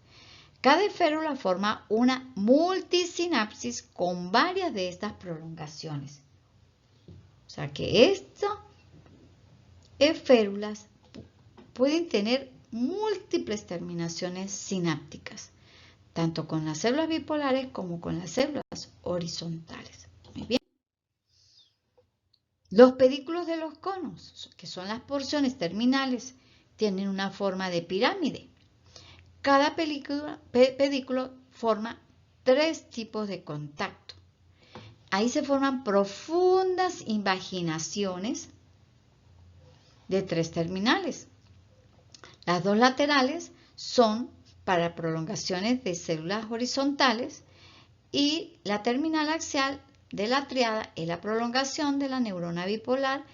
Cada esférula forma una multisinapsis con varias de estas prolongaciones. O sea que estas esférulas pueden tener múltiples terminaciones sinápticas, tanto con las células bipolares como con las células horizontales. Muy bien. Los pedículos de los conos, que son las porciones terminales, tienen una forma de pirámide. Cada pedículo forma 3 tipos de contacto. Ahí se forman profundas invaginaciones de 3 terminales. Las 2 laterales son para prolongaciones de células horizontales y la terminal axial de la triada es la prolongación de la neurona bipolar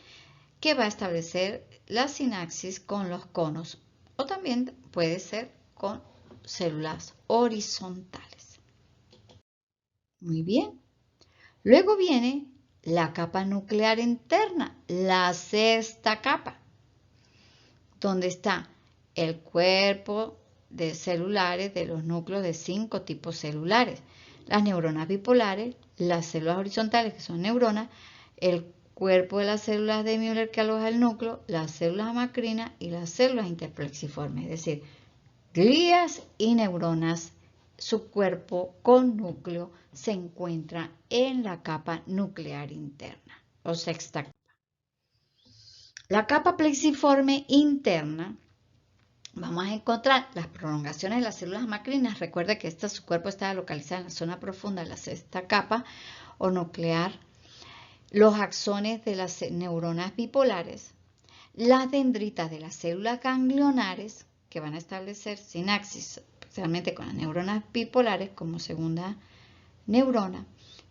que va a establecer la sinapsis con los conos o también puede ser con células horizontales. Muy bien. Luego viene la capa nuclear interna, la 6ª capa, donde está el cuerpo de celulares de los núcleos de 5 tipos celulares. Las neuronas bipolares, las células horizontales, que son neuronas, el cuerpo de las células de Müller que aloja el núcleo, las células amacrinas y las células interplexiformes, es decir, glías y neuronas. Su cuerpo con núcleo se encuentra en la capa nuclear interna, o 6ª capa. La capa plexiforme interna, vamos a encontrar las prolongaciones de las células amacrinas. Recuerda que su cuerpo está localizado en la zona profunda de la 6ª capa o nuclear. Los axones de las neuronas bipolares, las dendritas de las células ganglionares que van a establecer sinapsis, especialmente con las neuronas bipolares como segunda neurona,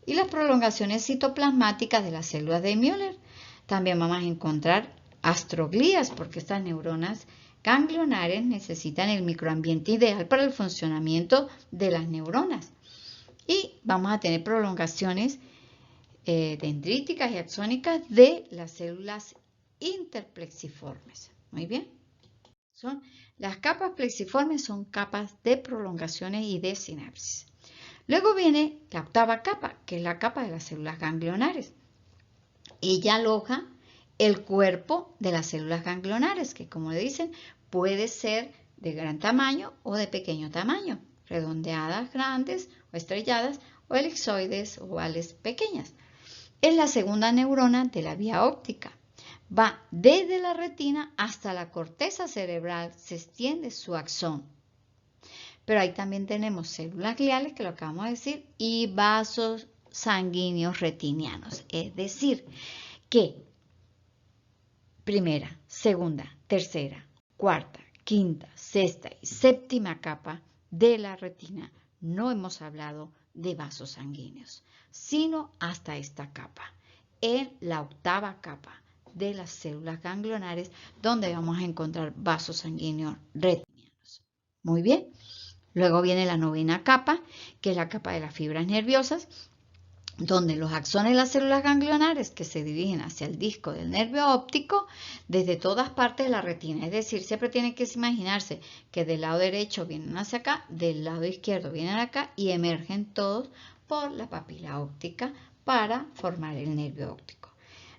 y las prolongaciones citoplasmáticas de las células de Müller. También vamos a encontrar astroglías, porque estas neuronas ganglionares necesitan el microambiente ideal para el funcionamiento de las neuronas. Y vamos a tener prolongaciones dendríticas y axónicas de las células interplexiformes. Muy bien. Las capas plexiformes son capas de prolongaciones y de sinapsis. Luego viene la 8ª capa, que es la capa de las células ganglionares. Ella aloja el cuerpo de las células ganglionares, que como le dicen, puede ser de gran tamaño o de pequeño tamaño, redondeadas grandes o estrelladas o elipsoides ovales pequeñas. Es la segunda neurona de la vía óptica. Va desde la retina hasta la corteza cerebral, se extiende su axón. Pero ahí también tenemos células gliales, que lo acabamos de decir, y vasos sanguíneos retinianos. Es decir, que primera, segunda, tercera, cuarta, quinta, sexta y 7ª capa de la retina no hemos hablado de vasos sanguíneos, sino hasta esta capa, en la 8ª capa de las células ganglionares, donde vamos a encontrar vasos sanguíneos retinianos. Muy bien. Luego viene la 9ª capa, que es la capa de las fibras nerviosas, donde los axones de las células ganglionares que se dirigen hacia el disco del nervio óptico desde todas partes de la retina. Es decir, siempre tienen que imaginarse que del lado derecho vienen hacia acá, del lado izquierdo vienen acá y emergen todos por la papila óptica para formar el nervio óptico.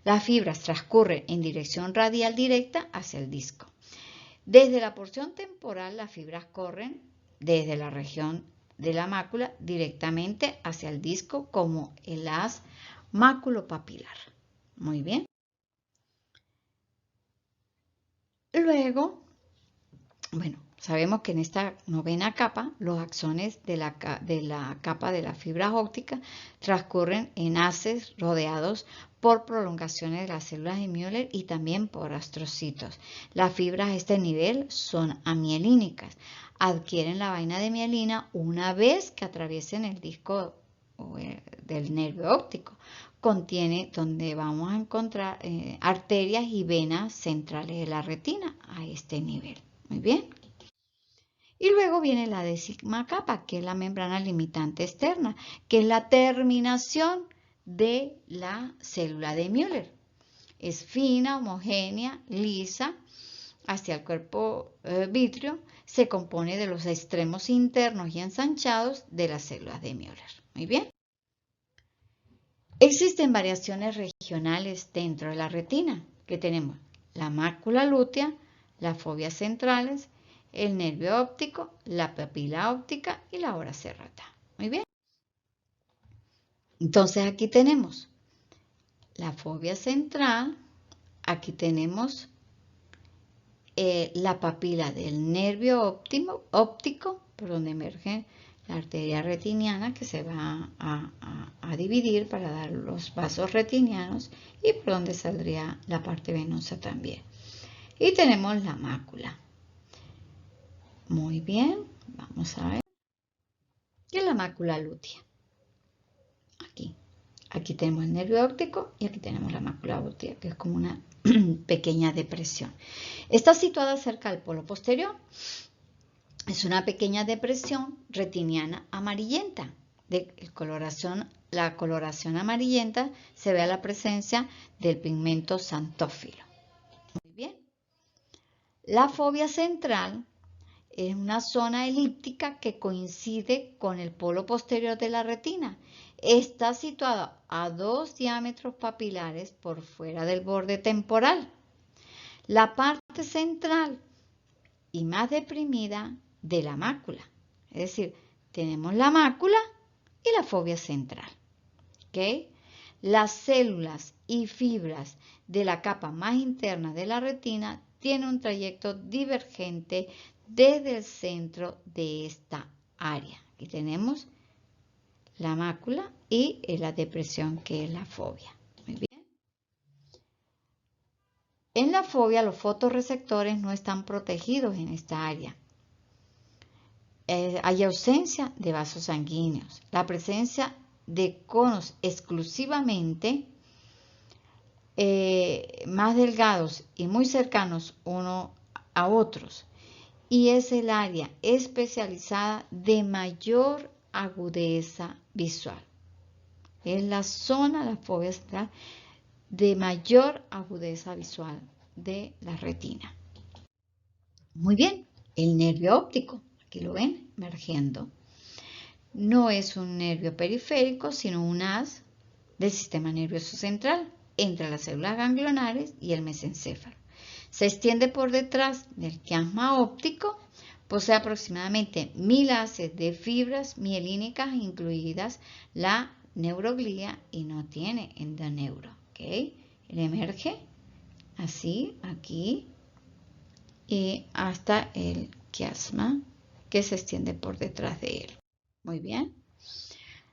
Las fibras transcurren en dirección radial directa hacia el disco. Desde la porción temporal, las fibras corren desde la región de la mácula directamente hacia el disco como el haz maculopapilar. Muy bien. Luego, bueno, sabemos que en esta 9ª capa, los axones de la capa de las fibras ópticas transcurren en haces rodeados por prolongaciones de las células de Müller y también por astrocitos. Las fibras a este nivel son amielínicas. Adquieren la vaina de mielina una vez que atraviesen el disco del nervio óptico. Contiene donde vamos a encontrar arterias y venas centrales de la retina a este nivel. Muy bien. Y luego viene la 10ª capa, que es la membrana limitante externa, que es la terminación de la célula de Müller. Es fina, homogénea, lisa, hacia el cuerpo vítreo, se compone de los extremos internos y ensanchados de las células de Müller. Muy bien. Existen variaciones regionales dentro de la retina, que tenemos la mácula lútea, las fobias centrales, el nervio óptico, la papila óptica y la hora serrata. Muy bien. Entonces aquí tenemos la fobia central, aquí tenemos la papila del nervio óptico, por donde emergen la arteria retiniana que se va a dividir para dar los vasos retinianos y por donde saldría la parte venosa también. Y tenemos la mácula. Muy bien, vamos a ver. ¿Qué es la mácula lútea? Aquí tenemos el nervio óptico y aquí tenemos la mácula lútea, que es como una pequeña depresión. Está situada cerca del polo posterior. Es una pequeña depresión retiniana amarillenta. La coloración amarillenta se ve a la presencia del pigmento xantófilo. Muy bien. La fobia central es una zona elíptica que coincide con el polo posterior de la retina. Está situada a 2 diámetros papilares por fuera del borde temporal. La parte central y más deprimida de la mácula. Es decir, tenemos la mácula y la fobia central. ¿Okay? Las células y fibras de la capa más interna de la retina tienen un trayecto divergente desde el centro de esta área. Aquí tenemos la mácula y la depresión que es la fobia. Muy bien. En la fobia los fotorreceptores no están protegidos en esta área. Hay ausencia de vasos sanguíneos. La presencia de conos exclusivamente más delgados y muy cercanos uno a otros. Y es el área especializada de mayor agudeza visual. Es la zona, la fobia central, de mayor agudeza visual de la retina. Muy bien, el nervio óptico, aquí lo ven, emergiendo. No es un nervio periférico, sino un haz del sistema nervioso central entre las células ganglionares y el mesencéfalo. Se extiende por detrás del quiasma óptico, posee aproximadamente 1000 haces de fibras mielínicas, incluidas la neuroglía, y no tiene endoneuro. ¿Okay? Él emerge así, aquí, y hasta el quiasma que se extiende por detrás de él. Muy bien.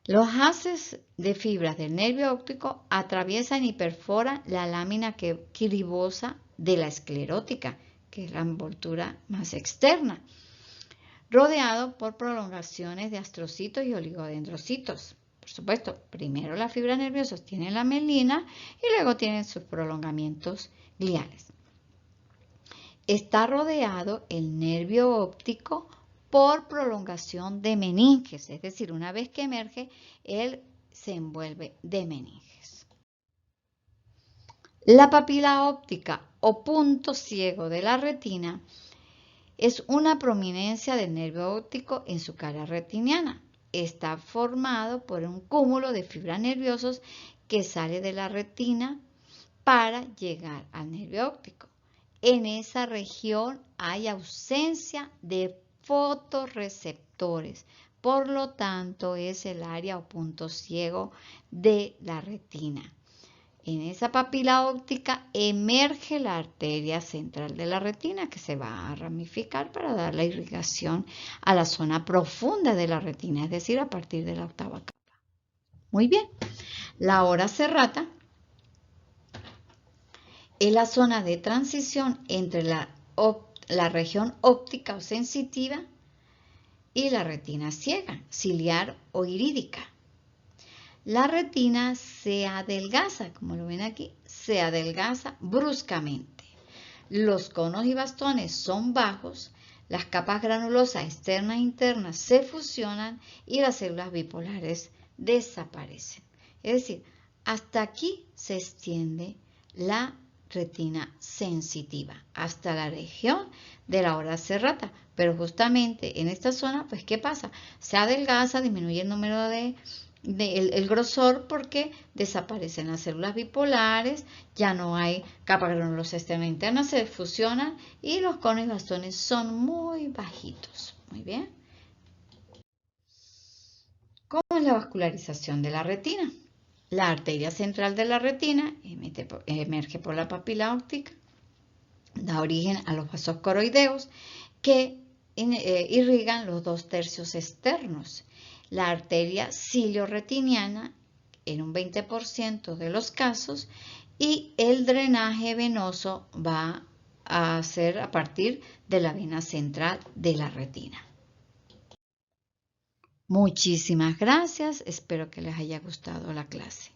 Los haces de fibras del nervio óptico atraviesan y perforan la lámina quirosa de la esclerótica, que es la envoltura más externa, rodeado por prolongaciones de astrocitos y oligodendrocitos. Por supuesto, primero las fibras nerviosas tienen la mielina y luego tienen sus prolongamientos gliales. Está rodeado el nervio óptico por prolongación de meninges, es decir, una vez que emerge, él se envuelve de meninges. La papila óptica o punto ciego de la retina es una prominencia del nervio óptico en su cara retiniana. Está formado por un cúmulo de fibras nerviosas que sale de la retina para llegar al nervio óptico. En esa región hay ausencia de fotorreceptores, por lo tanto es el área o punto ciego de la retina. En esa papila óptica emerge la arteria central de la retina, que se va a ramificar para dar la irrigación a la zona profunda de la retina, es decir, a partir de la octava capa. Muy bien, la ora serrata es la zona de transición entre la región óptica o sensitiva y la retina ciega, ciliar o irídica. La retina se adelgaza, como lo ven aquí, se adelgaza bruscamente. Los conos y bastones son bajos, las capas granulosas externas e internas se fusionan y las células bipolares desaparecen. Es decir, hasta aquí se extiende la retina sensitiva, hasta la región de la ora serrata. Pero justamente en esta zona, pues, ¿qué pasa? Se adelgaza, disminuye el número el grosor, porque desaparecen las células bipolares, ya no hay capa granulosa externa e interna, se fusionan y los conos y bastones son muy bajitos. Muy bien. ¿Cómo es la vascularización de la retina? La arteria central de la retina emerge por la papila óptica, da origen a los vasos coroideos que irrigan los 2/3 externos. La arteria cilio-retiniana en un 20% de los casos, y el drenaje venoso va a ser a partir de la vena central de la retina. Muchísimas gracias, espero que les haya gustado la clase.